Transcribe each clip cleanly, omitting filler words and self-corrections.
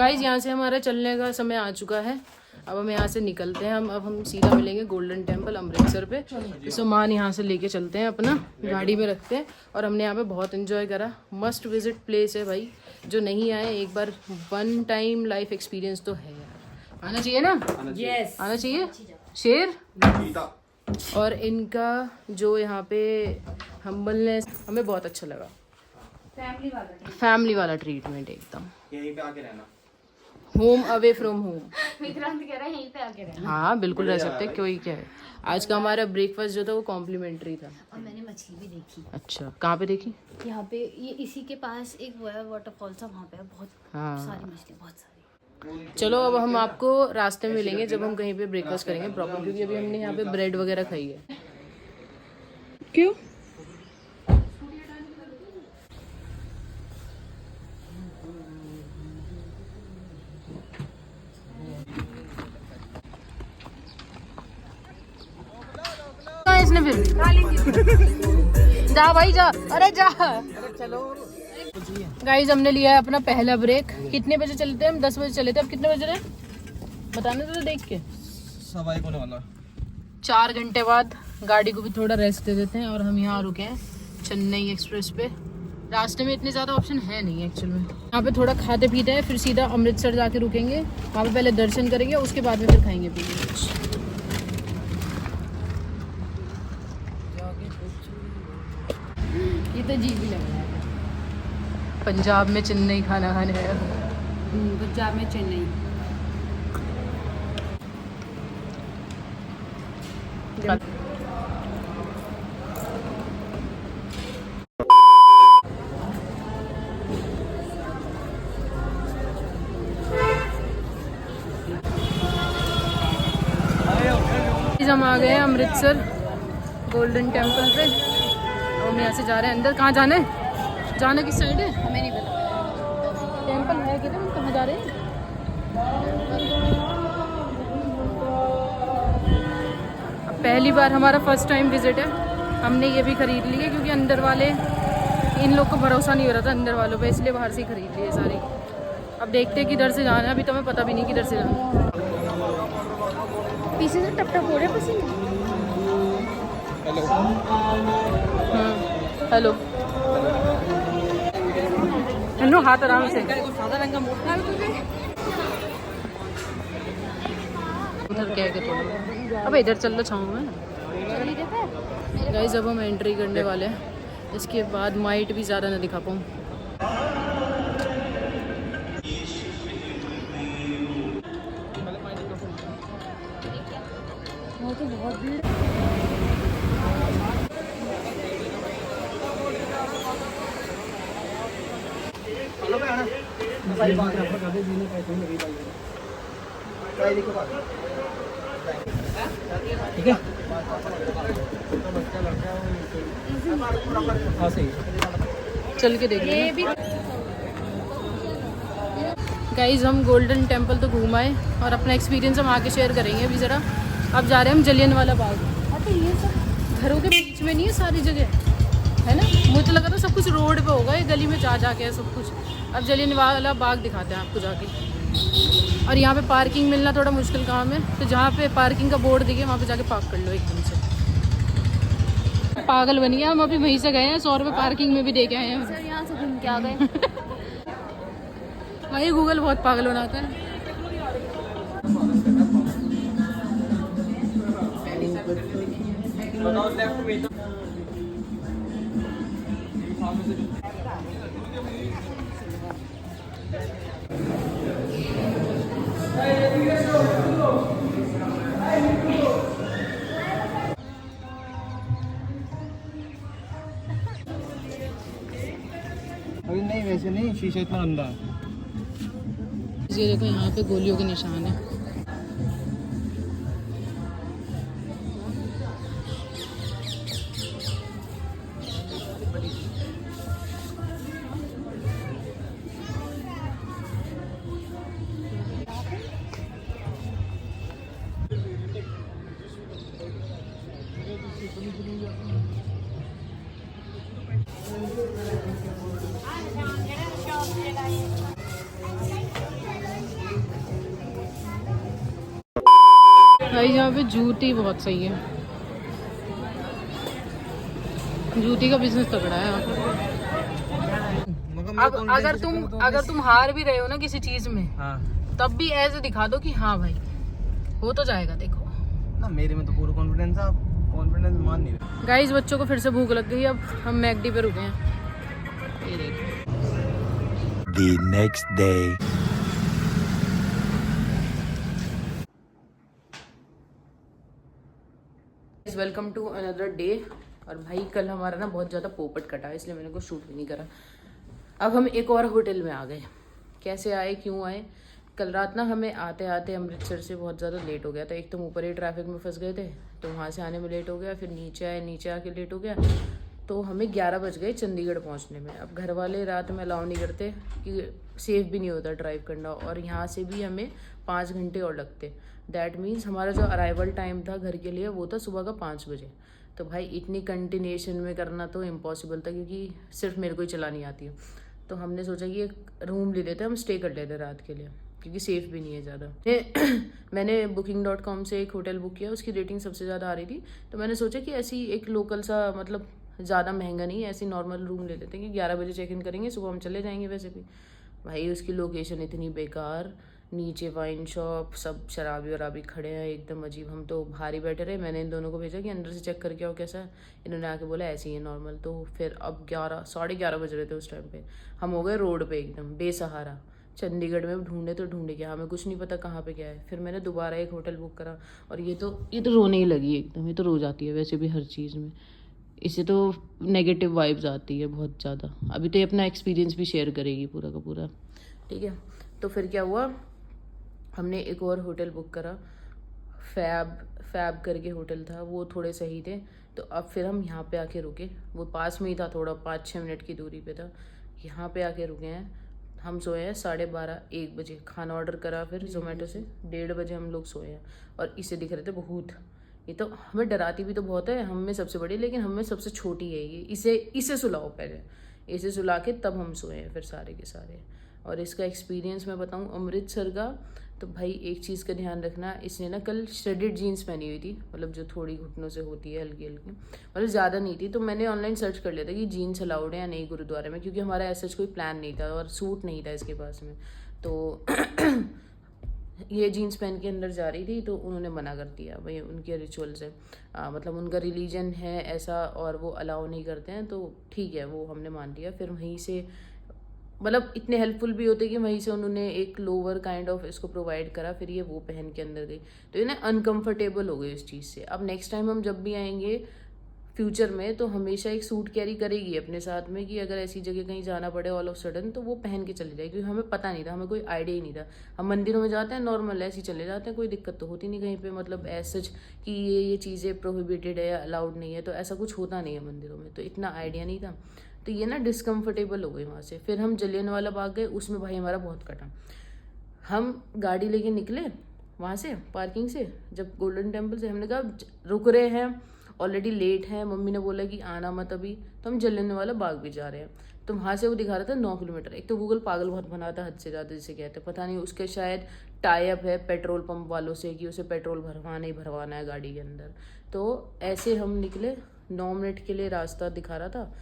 Guys यहाँ से हमारा चलने का समय आ चुका है। अब हम यहाँ से निकलते हैं। अब हम सीधा मिलेंगे गोल्डन टेम्पल अमृतसर पे। तो सामान यहाँ से लेके चलते हैं, अपना गाड़ी में रखते हैं। और हमने यहाँ पे बहुत एंजॉय करा। मस्ट विजिट प्लेस है भाई, जो नहीं आए एक बार वन टाइम लाइफ एक्सपीरियंस तो है यार। आना चाहिए ना? यस आना चाहिए। शेर और इनका जो यहाँ पे हम्बलनेस हमें बहुत अच्छा लगा। फैमिली वाला ट्रीटमेंट एकदम। यहीं पे आके रहना, home away from home. Vikrant कह रहा है यहीं पे आके रहना। हाँ बिल्कुल रह सकते हैं, कोई क्या है। आज का हमारा ब्रेकफास्ट जो था वो कॉम्प्लीमेंट्री था। और मैंने मछली भी देखी। अच्छा, कहाँ पे देखी? यहाँ पे ये इसी के पास एक वाटरफॉल था, वहाँ पे बहुत सारी मछली, बहुत सारी। चलो अब हम आपको रास्ते में मिलेंगे जब हम कहीं पे ब्रेकफास्ट करेंगे प्रॉपर, क्योंकि अभी हमने यहाँ पे ब्रेड वगैरह खाई है। क्यों? इसने फिर जा भाई जा, अरे जा। चलो गाइज, हमने लिया है अपना पहला ब्रेक। कितने बजे चलते हैं हम? 10 बजे चले थे। अब कितने बज रहे हैं बताने तो देख के। 1:15 होने वाला। 4 घंटे बाद गाड़ी को भी थोड़ा रेस्ट दे देते हैं। और हम यहाँ रुके हैं चेन्नई एक्सप्रेस पे। रास्ते में इतने ज़्यादा ऑप्शन है नहीं एक्चुअल में। यहाँ पे थोड़ा खाते पीते हैं, फिर सीधा अमृतसर जाके रुकेंगे। वहाँ पे पहले दर्शन करेंगे, उसके बाद में फिर खाएंगे पीएंगे कुछ। ये तो जी भी लग रहा है। पंजाब में चेन्नई खाना खाने आया। पंजाब में चेन्नई। हम आ गए हैं अमृतसर गोल्डन टेम्पल पे। हम यहाँ से जा रहे हैं अंदर। कहाँ जाना है? जाना किस साइड है हमें नहीं पता। टेम्पल है किधर, हम कहाँ जा रहे हैं? पहली बार हमारा फर्स्ट टाइम विजिट है। हमने ये भी खरीद ली है क्योंकि अंदर वाले, इन लोग को भरोसा नहीं हो रहा था अंदर वालों पे, इसलिए बाहर से ही खरीद लिए सारी। अब देखते हैं किधर से जाना है। अभी तो हमें पता भी नहीं किधर से जाना है। पीछे से टप टप हो रहे पसीने। हेलो हेलो, हाथ आराम से। उधर क्या है थोड़ा। अब इधर चल लो छाँव में। गाइस अब हम एंट्री करने वाले हैं। इसके बाद माइट भी ज़्यादा ना दिखा पाऊँ। वो तो बहुत भीड़। ठीक है। हाँ सही। चल के देखिए। गाइज हम गोल्डन टेम्पल तो घूम आए और अपना एक्सपीरियंस हम आके शेयर करेंगे अभी ज़रा। अब जा रहे हैं हम जलियांवाला बाग। तो ये सब घरों के बीच में नहीं है, सारी जगह है ना। मुझे तो लगा था सब कुछ रोड पे होगा, ये गली में जा जाके है सब कुछ। अब जलियांवाला बाग दिखाते हैं आपको जाके। और यहाँ पे पार्किंग मिलना थोड़ा मुश्किल काम है, तो जहाँ पे पार्किंग का बोर्ड दिखे वहाँ पे जाके पार्क कर लो एकदम से। पागल बन गया हम, अभी वहीं से गए हैं। 100 रुपये पार्किंग में भी दे के आए हैं। सर यहाँ से घूम के आ गए। भाई गूगल बहुत पागल बनाता है। अभी नहीं, वैसे नहीं, शीशा इतना गंदा है। ये देखो यहाँ पे गोलियों के निशान है। भाई यहाँ पे जूती बहुत सही है, जूती का बिजनेस तगड़ा है यहाँ पे। अब अगर तुम हार भी रहे हो ना किसी चीज में, हाँ तब भी ऐसे दिखा दो कि हाँ भाई हो तो जाएगा। देखो ना, मेरे में तो पूरा कॉन्फिडेंस है, आप कॉन्फिडेंस मान नहीं रहे। गाइस, बच्चों को फिर से भूख लग गई। अब हम मैकडी पे रुके हैं, ये देखो। The next day. Welcome to another day. और भाई कल हमारा ना बहुत ज़्यादा पोपट कटा, इसलिए मैंने को शूट भी नहीं करा। अब हम एक और होटल में आ गए। कैसे आए, क्यों आए? कल रात ना हमें आते आते अमृतसर से बहुत ज़्यादा लेट हो गया था। एक तो ऊपर ही ट्रैफिक में फंस गए थे, तो वहाँ से आने में लेट हो गया। फिर नीचे आए, नीचे आके लेट हो गया, तो हमें 11 बज गए चंडीगढ़ पहुँचने में। अब घर वाले रात में अलाउ नहीं करते कि सेफ़ भी नहीं होता ड्राइव करना, और यहाँ से भी हमें 5 घंटे और लगते। दैट मीन्स हमारा जो अराइवल टाइम था घर के लिए वो था सुबह का 5 बजे। तो भाई इतनी कंटिन्यूएशन में करना तो इम्पॉसिबल था, क्योंकि सिर्फ मेरे को ही चलानी आती है। तो हमने सोचा कि एक रूम ले लेते, हम स्टे कर लेते रात के लिए, क्योंकि सेफ़ भी नहीं है ज़्यादा। मैंने booking.com से एक होटल बुक किया, उसकी रेटिंग सबसे ज़्यादा आ रही थी। तो मैंने सोचा कि ऐसी एक लोकल सा, मतलब ज़्यादा महंगा नहीं, ऐसी नॉर्मल रूम ले लेते हैं कि 11 बजे चेक इन करेंगे, सुबह हम चले जाएंगे। वैसे भी भाई उसकी लोकेशन इतनी बेकार, नीचे वाइन शॉप, सब शराबी वराबी खड़े हैं, एकदम अजीब। हम तो बाहर ही बैठे रहे। मैंने इन दोनों को भेजा कि अंदर से चेक करके आओ कैसा है। इन्होंने आके बोला ऐसे ही है नॉर्मल। तो फिर अब 11-11:30 बज रहे थे उस टाइम पे। हम हो गए रोड पे एकदम बेसहारा। चंडीगढ़ में ढूंढे तो ढूंढे क्या, हमें कुछ नहीं पता कहाँ पे क्या है। फिर मैंने दोबारा एक होटल बुक करा, और ये तो रोने ही लगी एकदम। ये तो रो जाती है वैसे भी हर चीज़ में, इससे तो नेगेटिव वाइब्स आती है बहुत ज़्यादा। अभी तो ये अपना एक्सपीरियंस भी शेयर करेगी पूरा का पूरा, ठीक है। तो फिर क्या हुआ, हमने एक और होटल बुक करा, फैब करके होटल था, वो थोड़े सही थे। तो अब फिर हम यहाँ पे आके रुके, वो पास में ही था, थोड़ा 5-6 मिनट की दूरी पे था। यहाँ पे आके रुके हैं। हम सोए हैं 12:30-1 बजे, खाना ऑर्डर करा फिर जोमेटो से, 1:30 बजे हम लोग सोए हैं। और इसे दिख रहे थे भूत। ये तो हमें डराती भी तो बहुत है, हम में सबसे बड़ी, लेकिन हम में सबसे छोटी है ये। इसे सुलाओ पहले, इसे सुला के तब हम सोए हैं फिर सारे के सारे। और इसका एक्सपीरियंस मैं बताऊं अमृतसर का, तो भाई एक चीज़ का ध्यान रखना, इसने ना कल श्रेडेड जीन्स पहनी हुई थी, मतलब जो थोड़ी घुटनों से होती है, हल्की हल्की, मतलब ज़्यादा नहीं थी। तो मैंने ऑनलाइन सर्च कर लिया था कि जीन्स अलाउड है या नहीं गुरुद्वारे में, क्योंकि हमारा ऐसा कोई प्लान नहीं था और सूट नहीं था इसके पास में। तो ये जीन्स पहन के अंदर जा रही थी, तो उन्होंने मना कर दिया। भाई उनके रिचुअल्स है, मतलब उनका रिलीजन है ऐसा, और वो अलाउ नहीं करते हैं, तो ठीक है, वो हमने मान लिया। फिर वहीं से, मतलब इतने हेल्पफुल भी होते कि वहीं से उन्होंने एक लोअर काइंड ऑफ इसको प्रोवाइड करा। फिर ये वो पहन के अंदर गई, तो ये ना अनकंफर्टेबल हो गई इस चीज़ से। अब नेक्स्ट टाइम हम जब भी आएंगे फ्यूचर में, तो हमेशा एक सूट कैरी करेगी अपने साथ में, कि अगर ऐसी जगह कहीं जाना पड़े ऑल ऑफ सडन, तो वो पहन के चले जाए। क्योंकि हमें पता नहीं था, हमें कोई आइडिया ही नहीं था। हम मंदिरों में जाते हैं नॉर्मल ऐसे ही चले जाते हैं, कोई दिक्कत तो होती नहीं कहीं पे, मतलब ऐसा कि ये चीज़ें प्रोहिबिटेड है, अलाउड नहीं है, तो ऐसा कुछ होता नहीं है मंदिरों में। तो इतना आइडिया नहीं था, तो ये ना डिस्कम्फर्टेबल हो गई वहाँ से। फिर हम जलियांवाला बाग गए, उसमें भाई हमारा बहुत कटा। हम गाड़ी लेके निकले वहाँ से पार्किंग से, जब गोल्डन टेम्पल से, हमने कहा रुक रहे हैं, ऑलरेडी लेट हैं, मम्मी ने बोला कि आना मत अभी, तो हम जलियांवाला बाग भी जा रहे हैं। तो वहाँ से वो दिखा रहा था 9 किलोमीटर। एक तो गूगल पागल बहुत बनाता है हद से ज़्यादा, जिसे कहते हैं, पता नहीं उसके शायद टाई अप है पेट्रोल पंप वालों से कि उसे पेट्रोल भरवाना ही भरवाना है गाड़ी के अंदर। तो ऐसे हम निकले, 9 मिनट के लिए रास्ता दिखा रहा था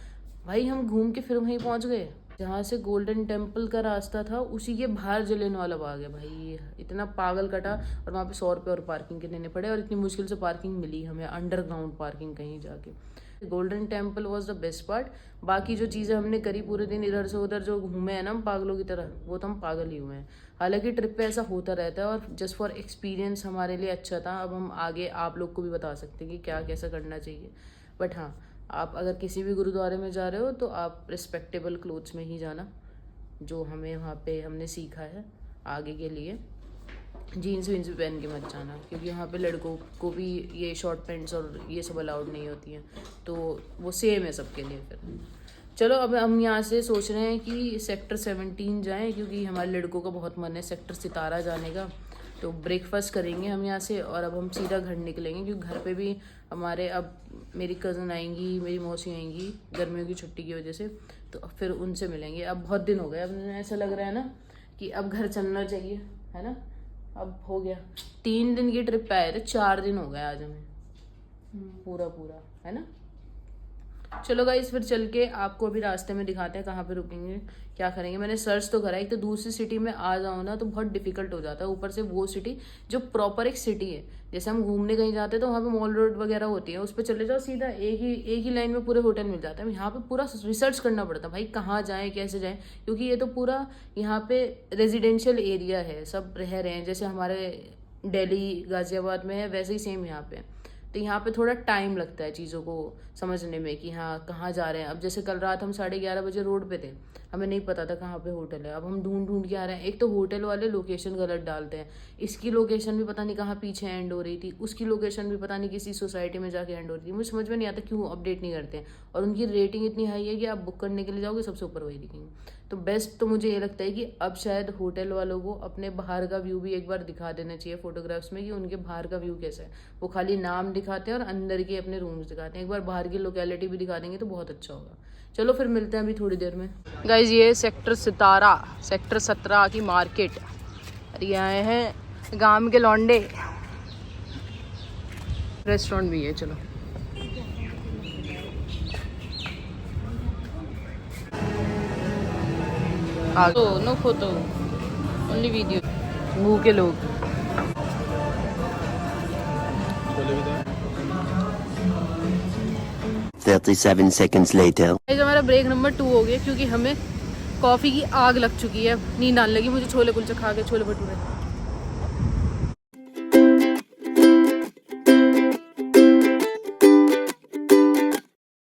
भाई, हम घूम के फिर वहीं पहुँच गए जहाँ से गोल्डन टेम्पल का रास्ता था, उसी के बाहर जलियांवाला बाग है। भाई इतना पागल कटा, और वहाँ पे 100 रुपये और पार्किंग के देने पड़े, और इतनी मुश्किल से पार्किंग मिली हमें, अंडरग्राउंड पार्किंग कहीं जाके। Golden temple was the best part. बाकी जो चीज़ें हमने करी पूरे दिन, इधर से उधर जो घूमे हैं ना हम पागलों की तरह, वो तो हम पागल ही हुए हैं। हालांकि ट्रिप पे ऐसा होता रहता है, और जस्ट फॉर एक्सपीरियंस हमारे लिए अच्छा था। अब हम आगे आप लोग को भी बता सकते हैं कि क्या कैसा करना चाहिए। बट हाँ, आप अगर किसी भी गुरुद्वारे में जा रहे हो, तो आप रिस्पेक्टेबल क्लोथ्स में ही जाना, जो हमें वहाँ पे हमने सीखा है आगे के लिए। जीन्स वीन्स भी पहन के मत जाना, क्योंकि वहाँ पे लड़कों को भी ये शॉर्ट पैंट्स और ये सब अलाउड नहीं होती हैं, तो वो सेम है सबके लिए। फिर चलो, अब हम यहाँ से सोच रहे हैं कि सेक्टर 17 जाएं, क्योंकि हमारे लड़कों का बहुत मन है सेक्टर सितारा जाने का। तो ब्रेकफास्ट करेंगे हम यहाँ से, और अब हम सीधा घर निकलेंगे, क्योंकि घर पे भी हमारे अब मेरी कज़न आएंगी, मेरी मौसी आएंगी गर्मियों की छुट्टी की वजह से, तो फिर उनसे मिलेंगे। अब बहुत दिन हो गए, अब ऐसा लग रहा है ना कि अब घर चलना चाहिए, है ना। अब हो गया 3 दिन की ट्रिप पे आए थे, 4 दिन हो गए आज हमें पूरा पूरा, है ना। चलो गाइस फिर चल के आपको अभी रास्ते में दिखाते हैं कहाँ पे रुकेंगे, क्या करेंगे। मैंने सर्च तो करा, एक तो दूसरी सिटी में आ जाओ ना तो बहुत डिफिकल्ट हो जाता है, ऊपर से वो सिटी जो प्रॉपर एक सिटी है, जैसे हम घूमने कहीं जाते हैं तो वहाँ पे मॉल रोड वगैरह होती है, उस पर चले जाओ सीधा एक ही लाइन में पूरे होटल मिल जाता है। यहाँ पे पूरा रिसर्च करना पड़ता है भाई, कहाँ जाएँ कैसे जाएँ, क्योंकि ये तो पूरा यहाँ पे रेजिडेंशियल एरिया है, सब रह रहे हैं जैसे हमारे दिल्ली गाजियाबाद में है वैसे ही सेम यहाँ पे। तो यहाँ पे थोड़ा टाइम लगता है चीज़ों को समझने में कि हाँ कहाँ जा रहे हैं। अब जैसे कल रात हम 11:30 बजे रोड पे थे, हमें नहीं पता था कहाँ पे होटल है, अब हम ढूंढ के आ रहे हैं। एक तो होटल वाले लोकेशन गलत डालते हैं, इसकी लोकेशन भी पता नहीं कहाँ पीछे एंड हो रही थी, उसकी लोकेशन भी पता नहीं किसी सोसाइटी में जाके एंड हो रही थी। मुझे समझ में नहीं आता क्यों अपडेट नहीं करते हैं, और उनकी रेटिंग इतनी हाई है कि आप बुक करने के लिए जाओगे सबसे ऊपर वही दिखेंगे। तो बेस्ट तो मुझे ये लगता है कि अब शायद होटल वालों को अपने बाहर का व्यू भी एक बार दिखा देना चाहिए फोटोग्राफ्स में कि उनके बाहर का व्यू कैसा है। वो खाली नाम दिखाते हैं और अंदर के अपने रूम्स दिखाते हैं, एक बार बाहर की लोकेलिटी भी दिखा देंगे तो बहुत अच्छा होगा। चलो फिर मिलते हैं अभी थोड़ी देर में। गाइज ये सेक्टर 17 की मार्केट, और ये आए हैं गांव के लौंडे, रेस्टोरेंट भी है। चलो नो फोटो ओनली वीडियो, मुंह के लोग। $37 seconds later. हमारा ब्रेक नंबर 2 हो गया क्योंकि हमें कॉफ़ी की आग लग चुकी है, नींद आने लगी मुझे, छोले कुलचे खा के, छोले भटूरे।